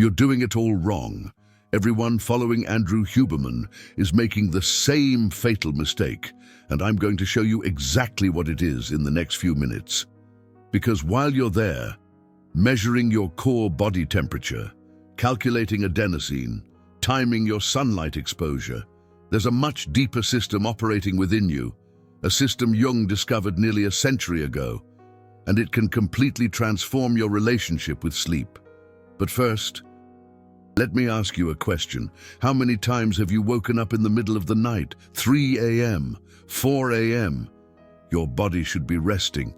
You're doing it all wrong. Everyone following Andrew Huberman is making the same fatal mistake, and I'm going to show you exactly what it is in the next few minutes. Because while you're there, measuring your core body temperature, calculating adenosine, timing your sunlight exposure, there's a much deeper system operating within you, a system Jung discovered nearly a century ago, and it can completely transform your relationship with sleep. But first, let me ask you a question. How many times have you woken up in the middle of the night, 3 a.m., 4 a.m.? Your body should be resting,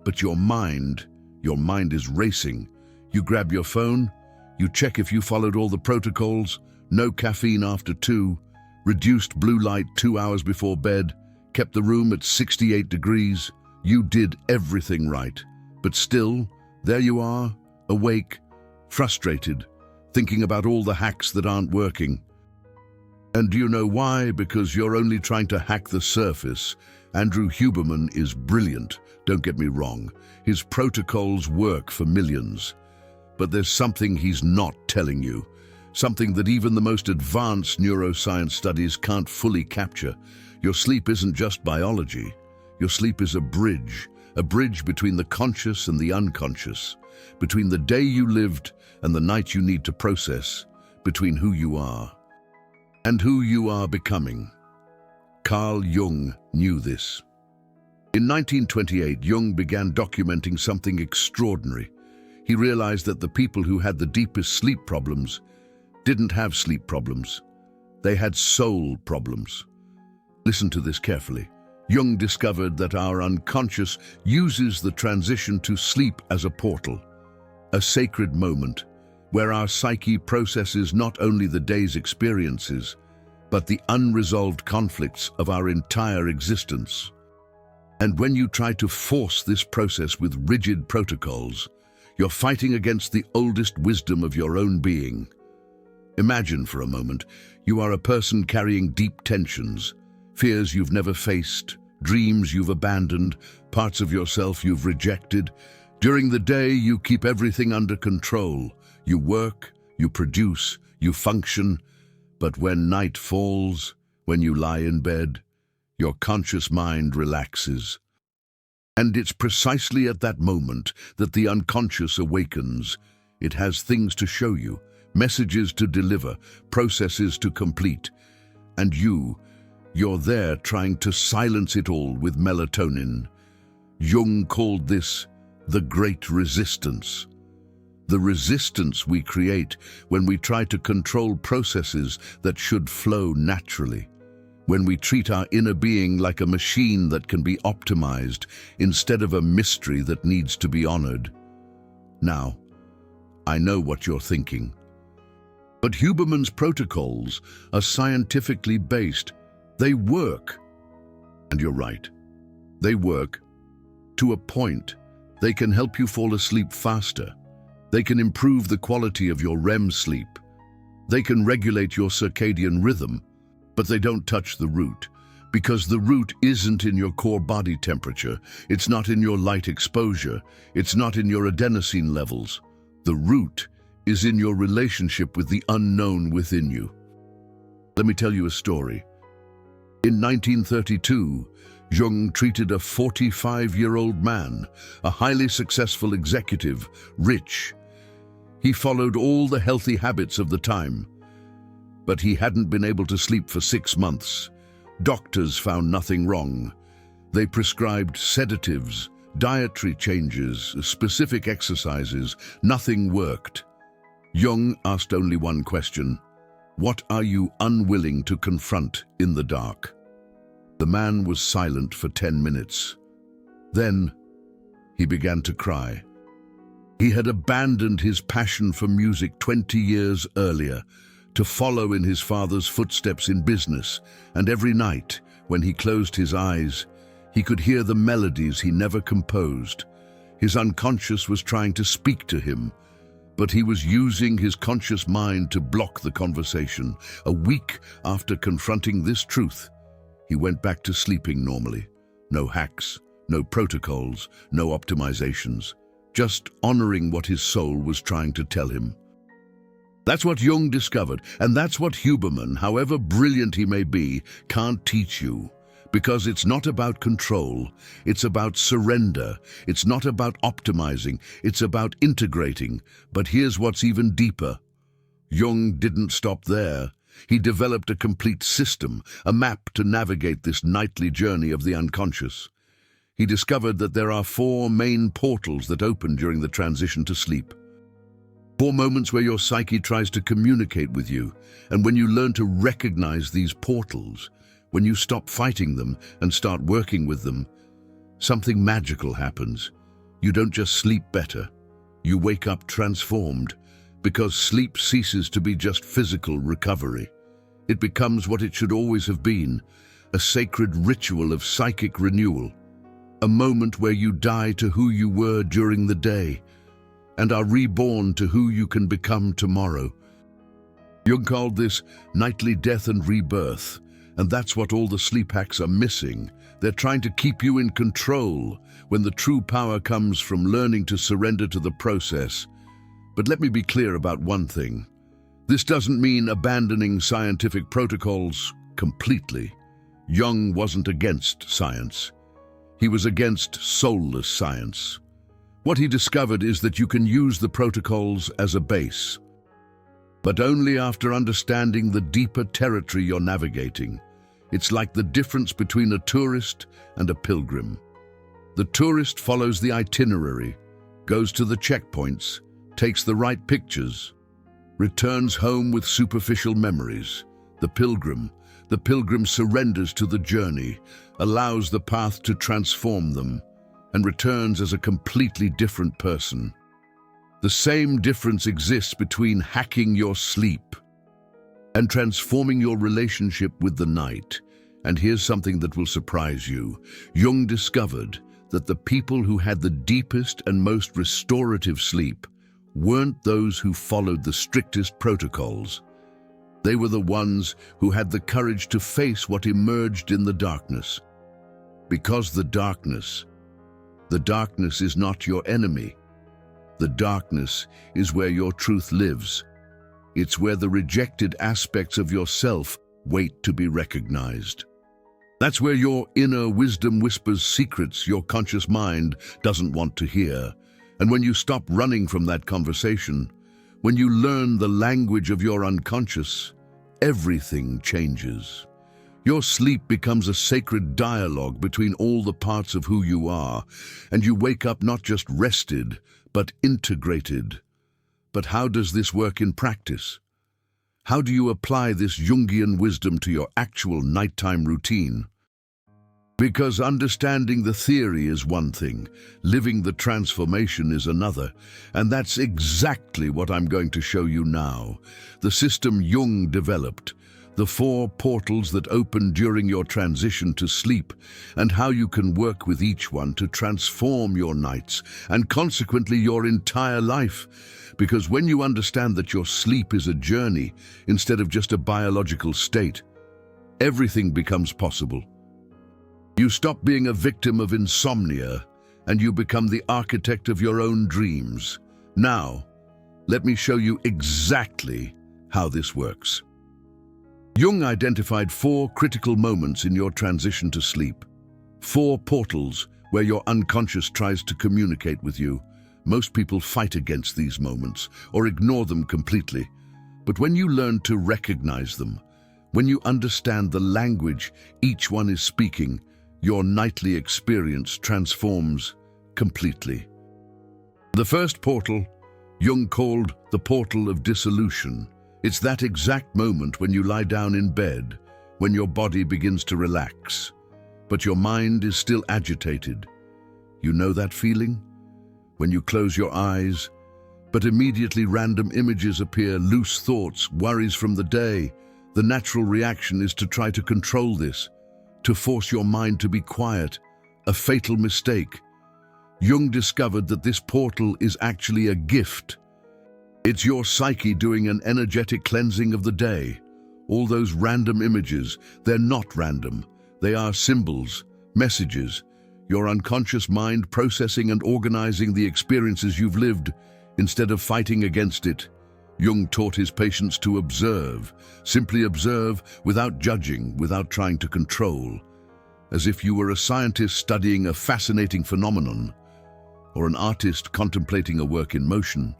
but your mind is racing. You grab your phone, you check if you followed all the protocols, no caffeine after 2, reduced blue light 2 hours before bed, kept the room at 68 degrees. You did everything right, but still, there you are, awake, frustrated, thinking about all the hacks that aren't working. And do you know why? Because you're only trying to hack the surface. Andrew Huberman is brilliant, don't get me wrong. His protocols work for millions. But there's something he's not telling you, something that even the most advanced neuroscience studies can't fully capture. Your sleep isn't just biology. Your sleep is a bridge between the conscious and the unconscious, between the day you lived and the night you need to process, between who you are and who you are becoming. Carl Jung knew this. In 1928, Jung began documenting something extraordinary. He realized that the people who had the deepest sleep problems didn't have sleep problems. They had soul problems. Listen to this carefully. Jung discovered that our unconscious uses the transition to sleep as a portal, a sacred moment where our psyche processes not only the day's experiences, but the unresolved conflicts of our entire existence. And when you try to force this process with rigid protocols, you're fighting against the oldest wisdom of your own being. Imagine for a moment, you are a person carrying deep tensions, fears you've never faced, dreams you've abandoned, parts of yourself you've rejected. During the day, you keep everything under control. You work, you produce, you function. But when night falls, when you lie in bed, your conscious mind relaxes. And it's precisely at that moment that the unconscious awakens. It has things to show you, messages to deliver, processes to complete. And you're there trying to silence it all with melatonin. Jung called this the great resistance. The resistance we create when we try to control processes that should flow naturally. When we treat our inner being like a machine that can be optimized instead of a mystery that needs to be honored. Now, I know what you're thinking. But Huberman's protocols are scientifically based. They work. And you're right. They work. To a point, they can help you fall asleep faster. They can improve the quality of your REM sleep. They can regulate your circadian rhythm, but they don't touch the root, because the root isn't in your core body temperature. It's not in your light exposure. It's not in your adenosine levels. The root is in your relationship with the unknown within you. Let me tell you a story. In 1932, Jung treated a 45-year-old man, a highly successful executive, rich. He followed all the healthy habits of the time, but he hadn't been able to sleep for 6 months. Doctors found nothing wrong. They prescribed sedatives, dietary changes, specific exercises. Nothing worked. Jung asked only one question: what are you unwilling to confront in the dark? The man was silent for 10 minutes. Then he began to cry. He had abandoned his passion for music 20 years earlier to follow in his father's footsteps in business, and every night, when he closed his eyes, he could hear the melodies he never composed. His unconscious was trying to speak to him, but he was using his conscious mind to block the conversation. A week after confronting this truth, he went back to sleeping normally. No hacks, no protocols, no optimizations, just honoring what his soul was trying to tell him. That's what Jung discovered, and that's what Huberman, however brilliant he may be, can't teach you. Because it's not about control, it's about surrender. It's not about optimizing, it's about integrating. But here's what's even deeper. Jung didn't stop there. He developed a complete system, a map to navigate this nightly journey of the unconscious. He discovered that there are 4 main portals that open during the transition to sleep. 4 moments where your psyche tries to communicate with you, and when you learn to recognize these portals, when you stop fighting them and start working with them, something magical happens. You don't just sleep better, you wake up transformed, because sleep ceases to be just physical recovery. It becomes what it should always have been, a sacred ritual of psychic renewal, a moment where you die to who you were during the day and are reborn to who you can become tomorrow. Jung called this nightly death and rebirth, and that's what all the sleep hacks are missing. They're trying to keep you in control when the true power comes from learning to surrender to the process. But let me be clear about one thing. This doesn't mean abandoning scientific protocols completely. Jung wasn't against science. He was against soulless science. What he discovered is that you can use the protocols as a base, but only after understanding the deeper territory you're navigating. It's like the difference between a tourist and a pilgrim. The tourist follows the itinerary, goes to the checkpoints, takes the right pictures, returns home with superficial memories. The pilgrim surrenders to the journey, allows the path to transform them, and returns as a completely different person. The same difference exists between hacking your sleep and transforming your relationship with the night. And here's something that will surprise you. Jung discovered that the people who had the deepest and most restorative sleep weren't those who followed the strictest protocols. They were the ones who had the courage to face what emerged in the darkness. Because the darkness is not your enemy. The darkness is where your truth lives. It's where the rejected aspects of yourself wait to be recognized. That's where your inner wisdom whispers secrets your conscious mind doesn't want to hear. And when you stop running from that conversation, when you learn the language of your unconscious, everything changes. Your sleep becomes a sacred dialogue between all the parts of who you are, and you wake up not just rested, but integrated. But how does this work in practice? How do you apply this Jungian wisdom to your actual nighttime routine? Because understanding the theory is one thing, living the transformation is another, and that's exactly what I'm going to show you now. The system Jung developed, the 4 portals that open during your transition to sleep, and how you can work with each one to transform your nights and consequently your entire life. Because when you understand that your sleep is a journey instead of just a biological state, everything becomes possible. You stop being a victim of insomnia and you become the architect of your own dreams. Now, let me show you exactly how this works. Jung identified 4 critical moments in your transition to sleep. 4 portals where your unconscious tries to communicate with you. Most people fight against these moments or ignore them completely. But when you learn to recognize them, when you understand the language each one is speaking, your nightly experience transforms completely. The first portal, Jung called the portal of dissolution. It's that exact moment when you lie down in bed, when your body begins to relax, but your mind is still agitated. You know that feeling? When you close your eyes, but immediately random images appear, loose thoughts, worries from the day. The natural reaction is to try to control this, to force your mind to be quiet, a fatal mistake. Jung discovered that this portal is actually a gift. It's your psyche doing an energetic cleansing of the day. All those random images, they're not random. They are symbols, messages, your unconscious mind processing and organizing the experiences you've lived. Instead of fighting against it, Jung taught his patients to observe, simply observe, without judging, without trying to control, as if you were a scientist studying a fascinating phenomenon, or an artist contemplating a work in motion.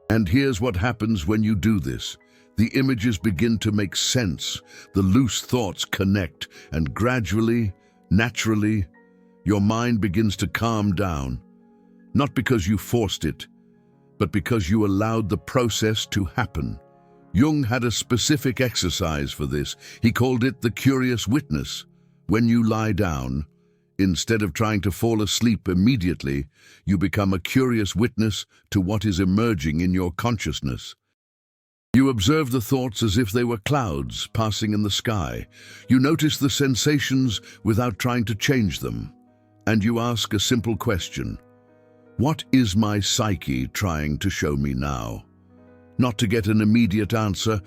And here's what happens when you do this. The images begin to make sense, the loose thoughts connect, and gradually, naturally, your mind begins to calm down, not because you forced it, but because you allowed the process to happen. Jung had a specific exercise for this. He called it the curious witness. When you lie down, instead of trying to fall asleep immediately, you become a curious witness to what is emerging in your consciousness. You observe the thoughts as if they were clouds passing in the sky. You notice the sensations without trying to change them. And you ask a simple question. What is my psyche trying to show me now? Not to get an immediate answer,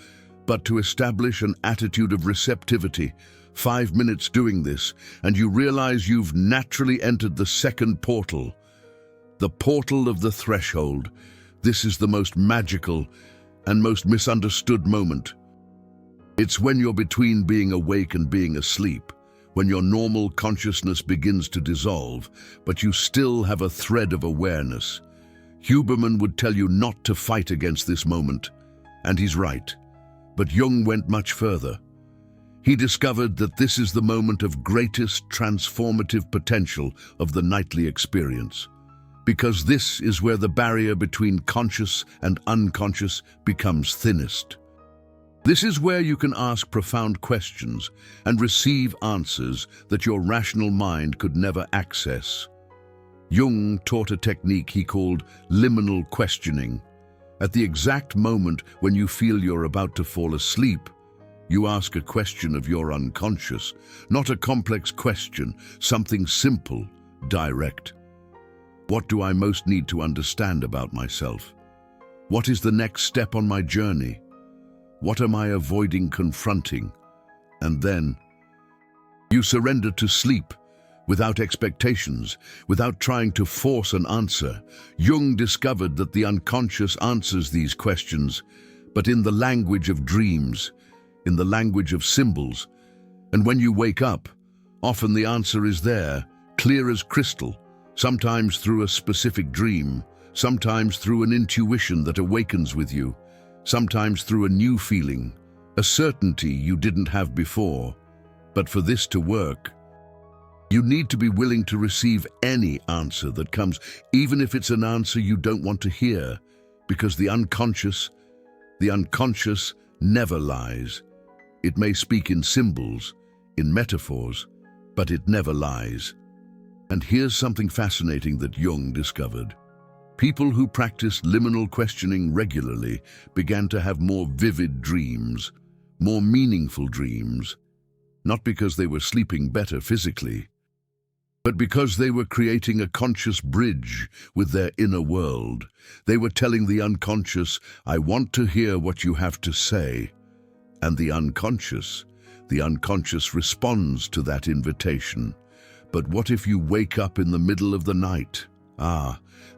but to establish an attitude of receptivity. 5 minutes doing this, and you realize you've naturally entered the second portal. The portal of the threshold. This is the most magical and most misunderstood moment. It's when you're between being awake and being asleep, when your normal consciousness begins to dissolve, but you still have a thread of awareness. Huberman would tell you not to fight against this moment, and he's right. But Jung went much further. He discovered that this is the moment of greatest transformative potential of the nightly experience, because this is where the barrier between conscious and unconscious becomes thinnest. This is where you can ask profound questions and receive answers that your rational mind could never access. Jung taught a technique he called liminal questioning. At the exact moment when you feel you're about to fall asleep, you ask a question of your unconscious, not a complex question, something simple, direct. What do I most need to understand about myself? What is the next step on my journey? What am I avoiding confronting? And then, you surrender to sleep, without expectations, without trying to force an answer. Jung discovered that the unconscious answers these questions, but in the language of dreams, in the language of symbols. And when you wake up, often the answer is there, clear as crystal, sometimes through a specific dream, sometimes through an intuition that awakens with you, sometimes through a new feeling, a certainty you didn't have before. But for this to work, you need to be willing to receive any answer that comes, even if it's an answer you don't want to hear, because the unconscious never lies. It may speak in symbols, in metaphors, but it never lies. And here's something fascinating that Jung discovered. People who practiced liminal questioning regularly began to have more vivid dreams, more meaningful dreams, not because they were sleeping better physically, but because they were creating a conscious bridge with their inner world. They were telling the unconscious, I want to hear what you have to say. And the unconscious responds to that invitation. But what if you wake up in the middle of the night?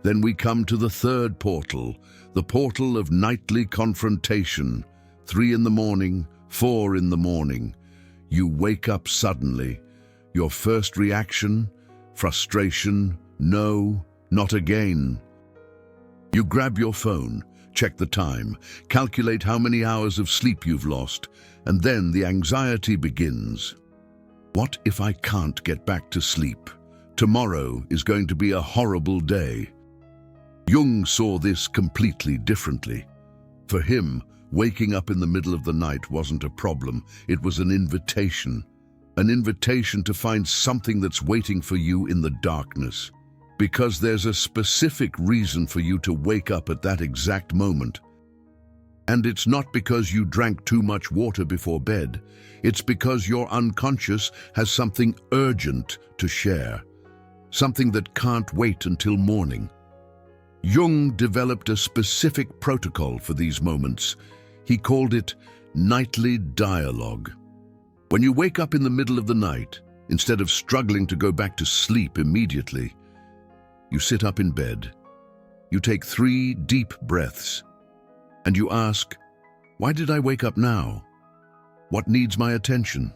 Then we come to the third portal, the portal of nightly confrontation. 3 in the morning, 4 in the morning. You wake up suddenly. Your first reaction? Frustration? No, not again. You grab your phone, check the time, calculate how many hours of sleep you've lost, and then the anxiety begins. What if I can't get back to sleep? Tomorrow is going to be a horrible day. Jung saw this completely differently. For him, waking up in the middle of the night wasn't a problem. It was an invitation to find something that's waiting for you in the darkness. Because there's a specific reason for you to wake up at that exact moment. And it's not because you drank too much water before bed. It's because your unconscious has something urgent to share. Something that can't wait until morning. Jung developed a specific protocol for these moments. He called it nightly dialogue. When you wake up in the middle of the night, instead of struggling to go back to sleep immediately, you sit up in bed. You take 3 deep breaths. And you ask, why did I wake up now? What needs my attention?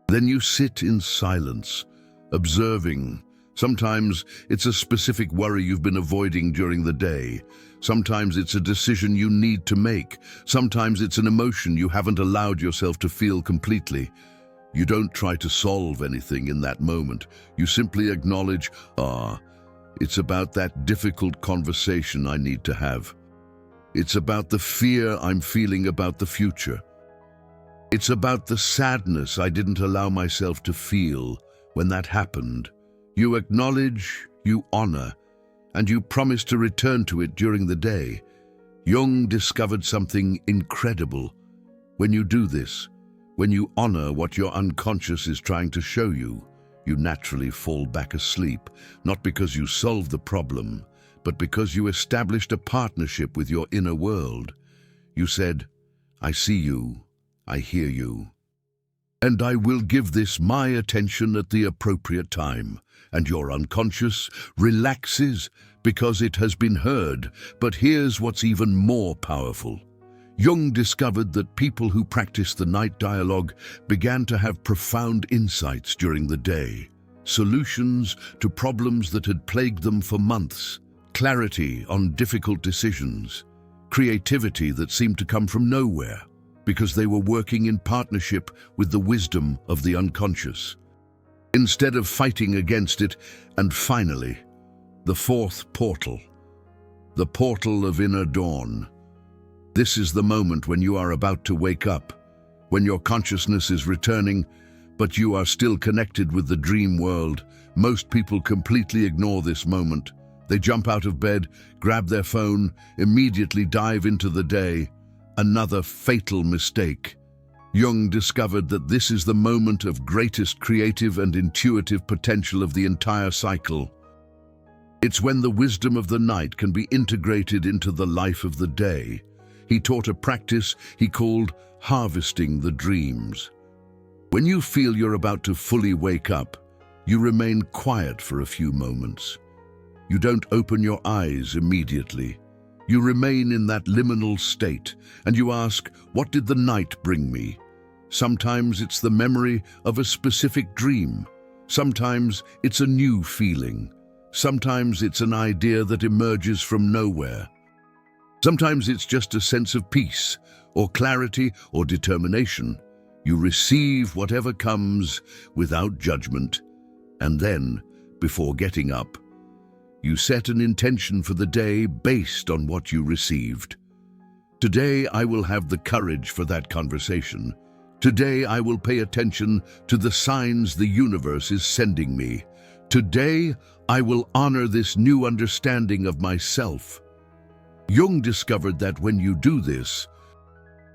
Then you sit in silence, observing. Sometimes it's a specific worry you've been avoiding during the day. Sometimes it's a decision you need to make. Sometimes it's an emotion you haven't allowed yourself to feel completely. You don't try to solve anything in that moment. You simply acknowledge, it's about that difficult conversation I need to have. It's about the fear I'm feeling about the future. It's about the sadness I didn't allow myself to feel when that happened. You acknowledge, you honor, and you promise to return to it during the day. Jung discovered something incredible. When you do this, when you honor what your unconscious is trying to show you, you naturally fall back asleep, not because you solved the problem, but because you established a partnership with your inner world. You said, I see you, I hear you, and I will give this my attention at the appropriate time. And your unconscious relaxes because it has been heard. But here's what's even more powerful. Jung discovered that people who practiced the night dialogue began to have profound insights during the day, solutions to problems that had plagued them for months, clarity on difficult decisions, creativity that seemed to come from nowhere because they were working in partnership with the wisdom of the unconscious, instead of fighting against it. And finally, the fourth portal, the portal of inner dawn. This is the moment when you are about to wake up, when your consciousness is returning, but you are still connected with the dream world. Most people completely ignore this moment. They jump out of bed, grab their phone, immediately dive into the day. Another fatal mistake. Jung discovered that this is the moment of greatest creative and intuitive potential of the entire cycle. It's when the wisdom of the night can be integrated into the life of the day. He taught a practice he called harvesting the dreams. When you feel you're about to fully wake up, you remain quiet for a few moments. You don't open your eyes immediately. You remain in that liminal state, and you ask, what did the night bring me? Sometimes it's the memory of a specific dream. Sometimes it's a new feeling. Sometimes it's an idea that emerges from nowhere. Sometimes it's just a sense of peace, or clarity, or determination. You receive whatever comes without judgment, and then, before getting up, you set an intention for the day based on what you received. Today I will have the courage for that conversation. Today I will pay attention to the signs the universe is sending me. Today I will honor this new understanding of myself. Jung discovered that when you do this,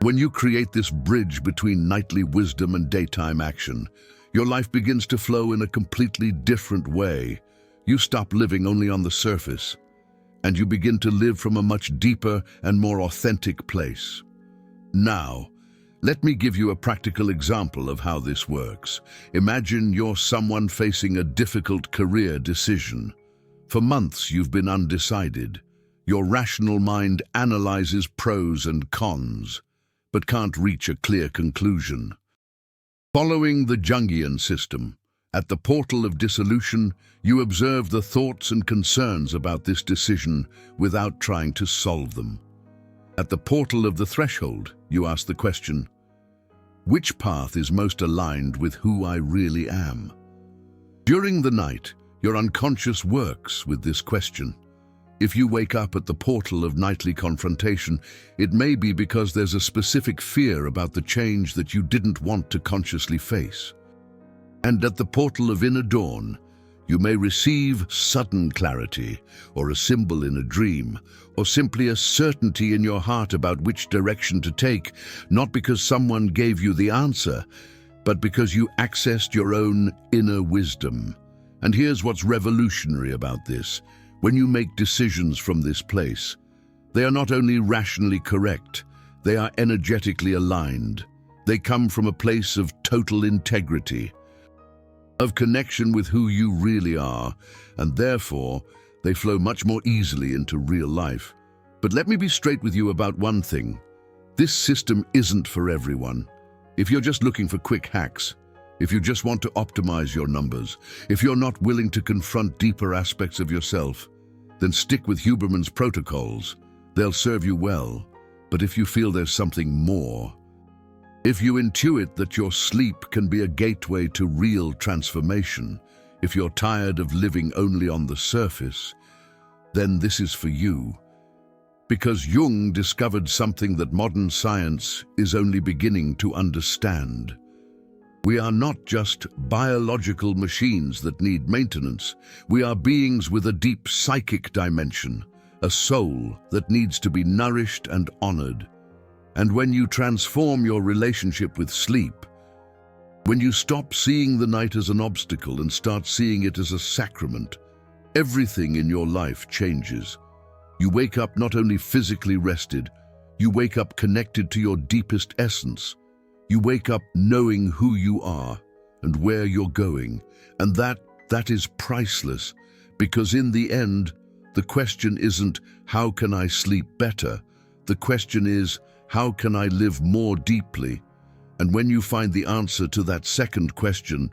when you create this bridge between nightly wisdom and daytime action, your life begins to flow in a completely different way. You stop living only on the surface, and you begin to live from a much deeper and more authentic place. Now, let me give you a practical example of how this works. Imagine you're someone facing a difficult career decision. For months you've been undecided. Your rational mind analyzes pros and cons, but can't reach a clear conclusion. Following the Jungian system, at the portal of dissolution, you observe the thoughts and concerns about this decision without trying to solve them. At the portal of the threshold, you ask the question, which path is most aligned with who I really am? During the night, your unconscious works with this question. If you wake up at the portal of nightly confrontation, it may be because there's a specific fear about the change that you didn't want to consciously face. And at the portal of inner dawn, you may receive sudden clarity, or a symbol in a dream, or simply a certainty in your heart about which direction to take, not because someone gave you the answer, but because you accessed your own inner wisdom. And here's what's revolutionary about this. When you make decisions from this place, they are not only rationally correct, they are energetically aligned. They come from a place of total integrity, of connection with who you really are, and therefore they flow much more easily into real life. But let me be straight with you about one thing. This system isn't for everyone. If you're just looking for quick hacks, if you just want to optimize your numbers, if you're not willing to confront deeper aspects of yourself, then stick with Huberman's protocols. They'll serve you well. But if you feel there's something more, if you intuit that your sleep can be a gateway to real transformation, if you're tired of living only on the surface, then this is for you. Because Jung discovered something that modern science is only beginning to understand. We are not just biological machines that need maintenance. We are beings with a deep psychic dimension, a soul that needs to be nourished and honored. And when you transform your relationship with sleep, when you stop seeing the night as an obstacle and start seeing it as a sacrament, everything in your life changes. You wake up not only physically rested, you wake up connected to your deepest essence. You wake up knowing who you are and where you're going. And that is priceless, because in the end, the question isn't, how can I sleep better? The question is, how can I live more deeply? And when you find the answer to that second question,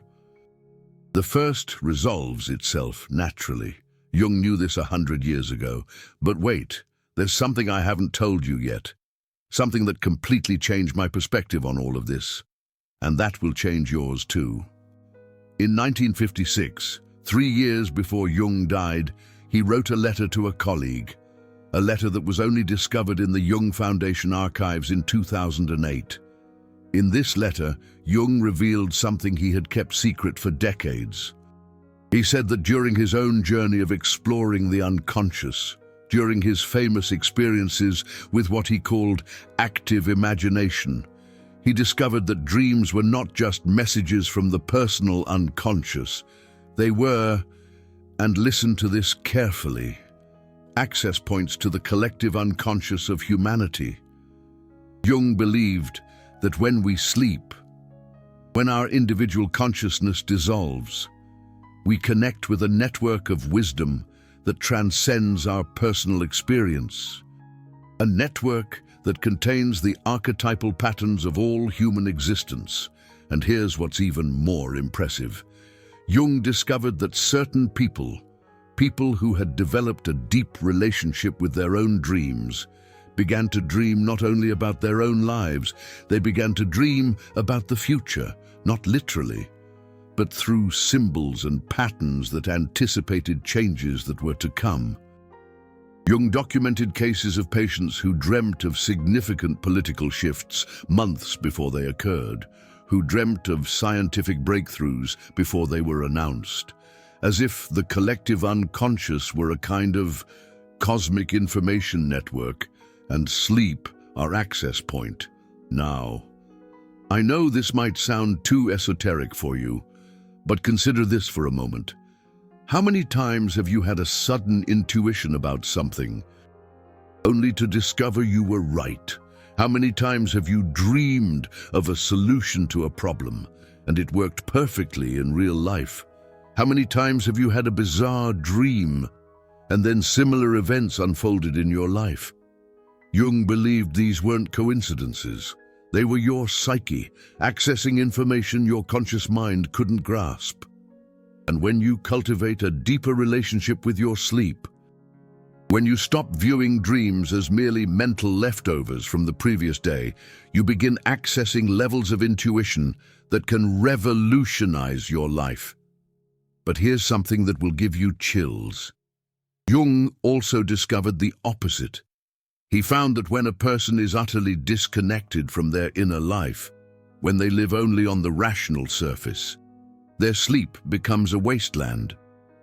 the first resolves itself naturally. Jung knew this 100 years ago. But wait, there's something I haven't told you yet. Something that completely changed my perspective on all of this. And that will change yours too. In 1956, 3 years before Jung died, he wrote a letter to a colleague. A letter that was only discovered in the Jung Foundation archives in 2008. In this letter, Jung revealed something he had kept secret for decades. He said that during his own journey of exploring the unconscious, during his famous experiences with what he called active imagination, he discovered that dreams were not just messages from the personal unconscious. They were, and listen to this carefully, access points to the collective unconscious of humanity. Jung believed that when we sleep, when our individual consciousness dissolves, we connect with a network of wisdom that transcends our personal experience. A network that contains the archetypal patterns of all human existence. And here's what's even more impressive. Jung discovered that certain people who had developed a deep relationship with their own dreams, began to dream not only about their own lives, they began to dream about the future, not literally, but through symbols and patterns that anticipated changes that were to come. Jung documented cases of patients who dreamt of significant political shifts months before they occurred, who dreamt of scientific breakthroughs before they were announced, as if the collective unconscious were a kind of cosmic information network, and sleep our access point. Now, I know this might sound too esoteric for you, but consider this for a moment. How many times have you had a sudden intuition about something, only to discover you were right? How many times have you dreamed of a solution to a problem, and it worked perfectly in real life? How many times have you had a bizarre dream, and then similar events unfolded in your life? Jung believed these weren't coincidences. They were your psyche, accessing information your conscious mind couldn't grasp. And when you cultivate a deeper relationship with your sleep, when you stop viewing dreams as merely mental leftovers from the previous day, you begin accessing levels of intuition that can revolutionize your life. But here's something that will give you chills. Jung also discovered the opposite. He found that when a person is utterly disconnected from their inner life, when they live only on the rational surface, their sleep becomes a wasteland,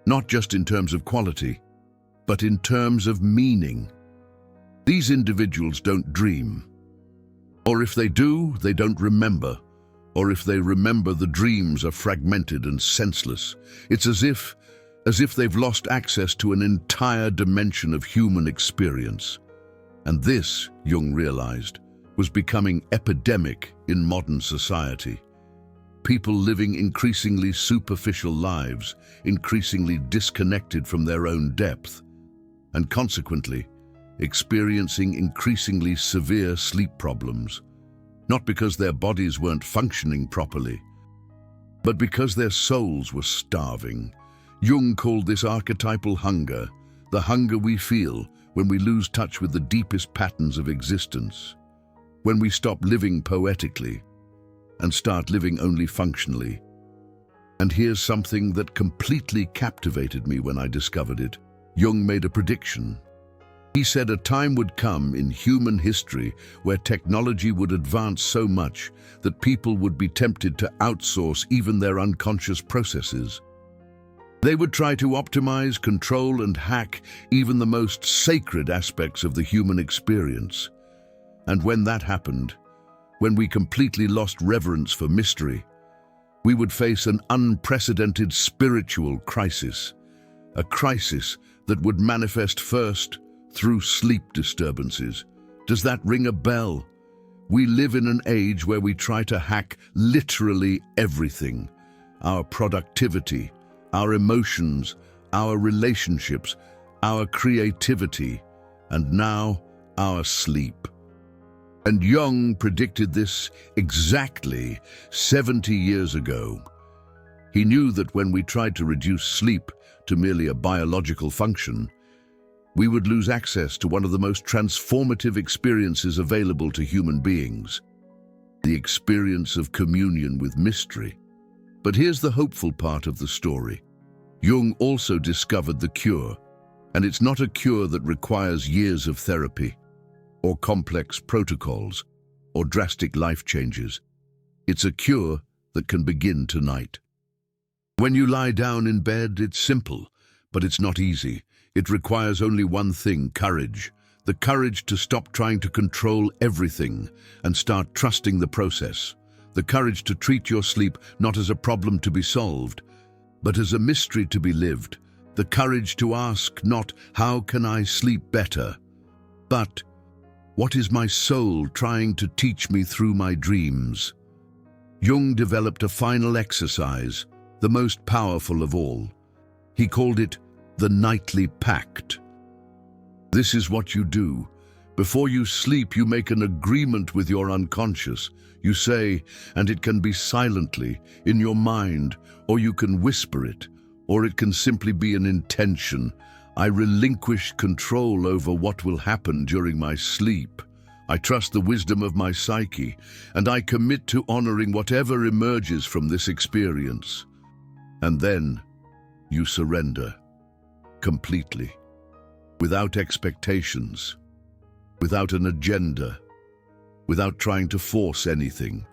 not just in terms of quality, but in terms of meaning. These individuals don't dream. Or if they do, they don't remember. Or if they remember, the dreams are fragmented and senseless. It's as if they've lost access to an entire dimension of human experience. And this, Jung realized, was becoming epidemic in modern society. People living increasingly superficial lives, increasingly disconnected from their own depth. And consequently, experiencing increasingly severe sleep problems, not because their bodies weren't functioning properly, but because their souls were starving. Jung called this archetypal hunger, the hunger we feel when we lose touch with the deepest patterns of existence, when we stop living poetically and start living only functionally. And here's something that completely captivated me when I discovered it. Jung made a prediction. He said a time would come in human history where technology would advance so much that people would be tempted to outsource even their unconscious processes. They would try to optimize, control, and hack even the most sacred aspects of the human experience. And when that happened, when we completely lost reverence for mystery, we would face an unprecedented spiritual crisis, a crisis that would manifest first through sleep disturbances. Does that ring a bell? We live in an age where we try to hack literally everything: our productivity, our emotions, our relationships, our creativity, and now our sleep. And Jung predicted this exactly 70 years ago. He knew that when we tried to reduce sleep to merely a biological function, we would lose access to one of the most transformative experiences available to human beings, the experience of communion with mystery. But here's the hopeful part of the story. Jung also discovered the cure, and it's not a cure that requires years of therapy, or complex protocols, or drastic life changes. It's a cure that can begin tonight. When you lie down in bed, it's simple, but it's not easy. It requires only one thing: courage. The courage to stop trying to control everything and start trusting the process. The courage to treat your sleep not as a problem to be solved, but as a mystery to be lived. The courage to ask not, "How can I sleep better?" but, "What is my soul trying to teach me through my dreams?" Jung developed a final exercise, the most powerful of all. He called it the nightly pact. This is what you do. Before you sleep, you make an agreement with your unconscious. You say, and it can be silently, in your mind, or you can whisper it, or it can simply be an intention. I relinquish control over what will happen during my sleep. I trust the wisdom of my psyche, and I commit to honoring whatever emerges from this experience. And then you surrender, completely, without expectations, without an agenda, without trying to force anything.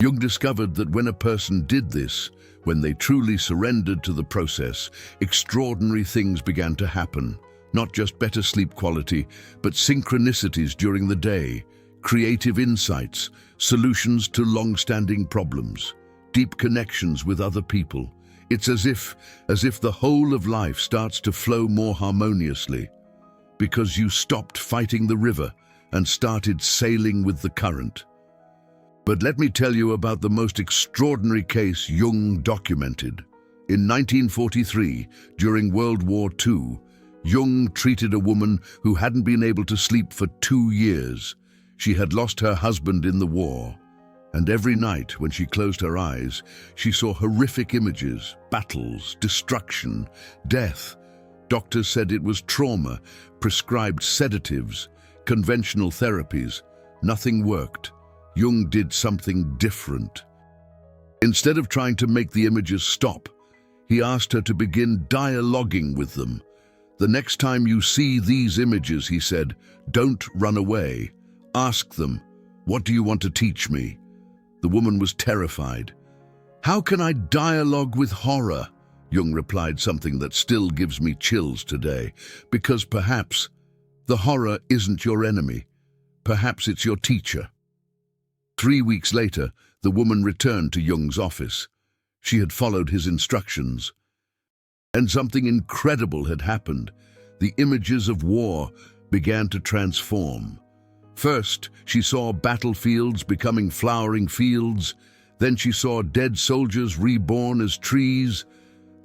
Jung discovered that when a person did this, when they truly surrendered to the process, extraordinary things began to happen. Not just better sleep quality, but synchronicities during the day, creative insights, solutions to long-standing problems, deep connections with other people. It's as if the whole of life starts to flow more harmoniously, because you stopped fighting the river and started sailing with the current. But let me tell you about the most extraordinary case Jung documented. In 1943, during World War II, Jung treated a woman who hadn't been able to sleep for 2 years. She had lost her husband in the war, and every night when she closed her eyes, she saw horrific images: battles, destruction, death. Doctors said it was trauma, prescribed sedatives, conventional therapies. Nothing worked. Jung did something different. Instead of trying to make the images stop, he asked her to begin dialoguing with them. "The next time you see these images," he said, "don't run away. Ask them, 'What do you want to teach me?'" The woman was terrified. "How can I dialogue with horror?" Jung replied something that still gives me chills today. "Because perhaps the horror isn't your enemy. Perhaps it's your teacher." 3 weeks later, the woman returned to Jung's office. She had followed his instructions. And something incredible had happened. The images of war began to transform. First, she saw battlefields becoming flowering fields. Then she saw dead soldiers reborn as trees.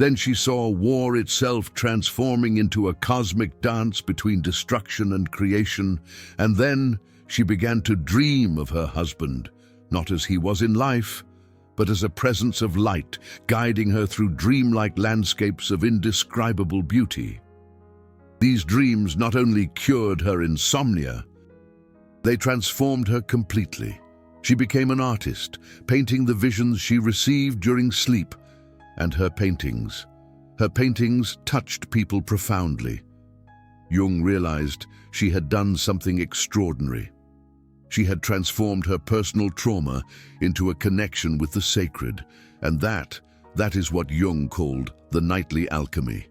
Then she saw war itself transforming into a cosmic dance between destruction and creation, and then she began to dream of her husband, not as he was in life, but as a presence of light, guiding her through dreamlike landscapes of indescribable beauty. These dreams not only cured her insomnia, they transformed her completely. She became an artist, painting the visions she received during sleep, and her paintings touched people profoundly. Jung realized she had done something extraordinary. She had transformed her personal trauma into a connection with the sacred, and that is what Jung called the nightly alchemy,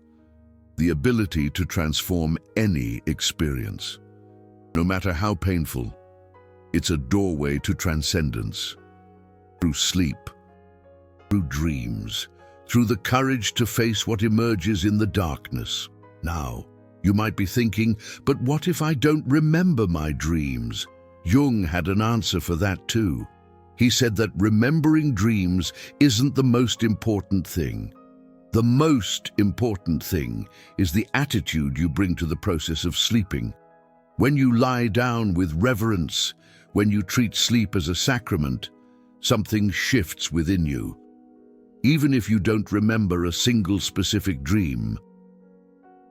the ability to transform any experience. No matter how painful, it's a doorway to transcendence. Through sleep, through dreams, through the courage to face what emerges in the darkness. Now, you might be thinking, but what if I don't remember my dreams? Jung had an answer for that too. He said that remembering dreams isn't the most important thing. The most important thing is the attitude you bring to the process of sleeping. When you lie down with reverence, when you treat sleep as a sacrament, something shifts within you. Even if you don't remember a single specific dream,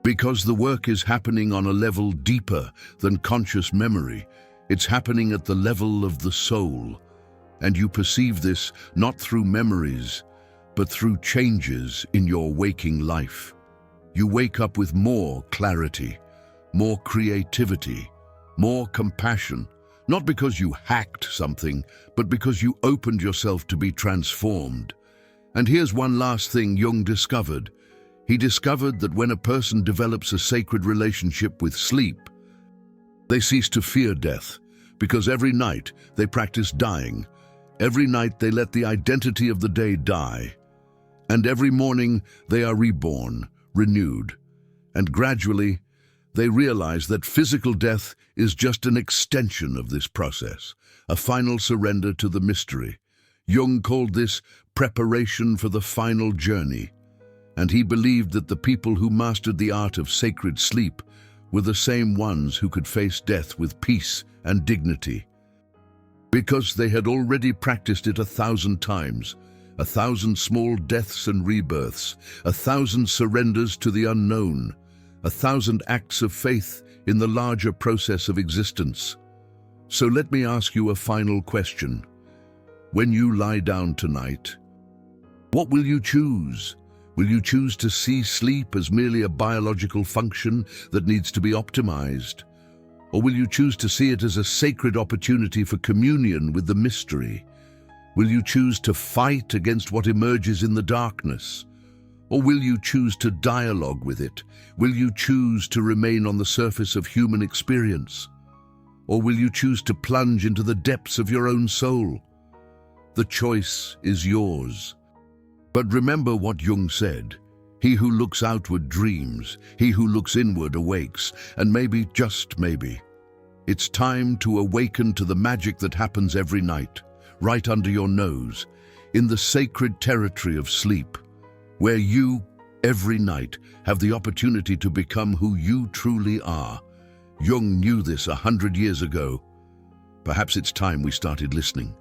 because the work is happening on a level deeper than conscious memory. It's happening at the level of the soul, and you perceive this not through memories, but through changes in your waking life. You wake up with more clarity, more creativity, more compassion, not because you hacked something, but because you opened yourself to be transformed. And here's one last thing Jung discovered. He discovered that when a person develops a sacred relationship with sleep, they cease to fear death, because every night they practice dying. Every night they let the identity of the day die. And every morning they are reborn, renewed. And gradually, they realize that physical death is just an extension of this process, a final surrender to the mystery. Jung called this preparation for the final journey, and he believed that the people who mastered the art of sacred sleep were the same ones who could face death with peace and dignity, because they had already practiced it 1,000 times, 1,000 small deaths and rebirths, 1,000 surrenders to the unknown, 1,000 acts of faith in the larger process of existence. So let me ask you a final question. When you lie down tonight, what will you choose? Will you choose to see sleep as merely a biological function that needs to be optimized? Or will you choose to see it as a sacred opportunity for communion with the mystery? Will you choose to fight against what emerges in the darkness? Or will you choose to dialogue with it? Will you choose to remain on the surface of human experience? Or will you choose to plunge into the depths of your own soul? The choice is yours. But remember what Jung said. He who looks outward dreams, he who looks inward awakes, and maybe, just maybe, it's time to awaken to the magic that happens every night, right under your nose, in the sacred territory of sleep, where you, every night, have the opportunity to become who you truly are. Jung knew this 100 years ago. Perhaps it's time we started listening.